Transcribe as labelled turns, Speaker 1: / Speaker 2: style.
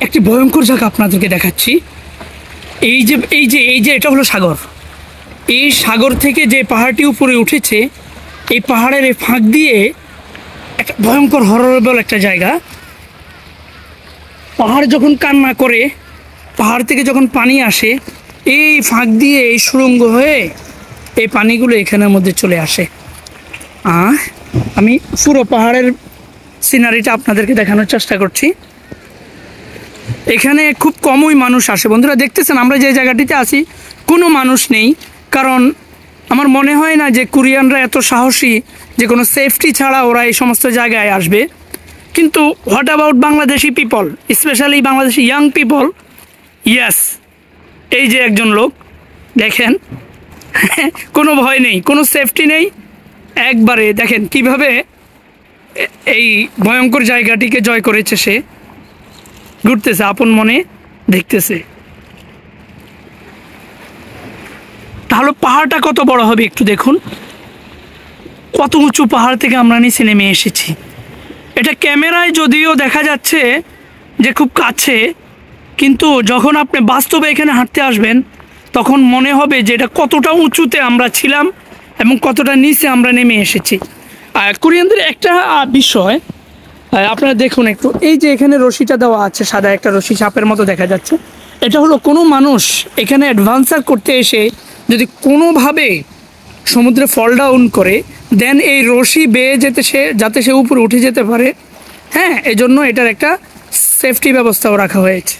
Speaker 1: একটি ভয়ঙ্কর জায়গা আপনাদেরকে দেখাচ্ছি। এই যে এটা হলো সাগর। এই সাগর থেকে যে পাহাড়টি উপরে উঠেছে, এই পাহাড়ের এই ফাঁক দিয়ে একটা ভয়ঙ্কর হররেবল একটা জায়গা। পাহাড় যখন কান্না করে, পাহাড় থেকে যখন পানি আসে, এই ফাঁক দিয়ে এই সুড়ঙ্গ হয়ে এই পানিগুলো এখানের মধ্যে চলে আসে। আমি পুরো পাহাড়ের সিনারিটা আপনাদেরকে দেখানোর চেষ্টা করছি। এখানে খুব কমই মানুষ আসে। বন্ধুরা দেখতেছেন আমরা যে জায়গাটিতে আছি কোনো মানুষ নেই, কারণ আমার মনে হয় না যে কোরিয়ানরা এত সাহসী যে কোনো সেফটি ছাড়া ওরা এই সমস্ত জায়গায় আসবে। কিন্তু what about Bangladeshi people, specially Bangladeshi young people? Yes, এই যে একজন লোক দেখেন, কোনো ভয় নেই, কোনো সেফটি নেই, একবারে দেখেন কিভাবে এই ভয়ঙ্কর জায়গাটিকে জয় করেছে। সে ঘুরতেছে আপন মনে, দেখতেছে। তাহলে পাহাড়টা কত বড় হবে একটু দেখুন, কত উঁচু পাহাড় থেকে আমরা নিচে নেমে এসেছি। এটা ক্যামেরায় যদিও দেখা যাচ্ছে যে খুব কাছে, কিন্তু যখন আপনি বাস্তবে এখানে হাঁটতে আসবেন তখন মনে হবে যে এটা কতটা উঁচুতে আমরা ছিলাম এবং কতটা নিচে আমরা নেমে এসেছি। আর কোরিয়ানদের একটা বিষয় আপনারা দেখুন একটু, এই যে এখানে রশিটা দেওয়া আছে, সাদা একটা রশি সাপের মতো দেখা যাচ্ছে, এটা হলো কোনো মানুষ এখানে অ্যাডভেঞ্চার করতে এসে যদি কোনোভাবে সমুদ্রে ফল ডাউন করে, দেন এই রশি বেয়ে যাতে সে উপরে উঠে যেতে পারে। হ্যাঁ, এজন্য এটার একটা সেফটি ব্যবস্থাও রাখা হয়েছে।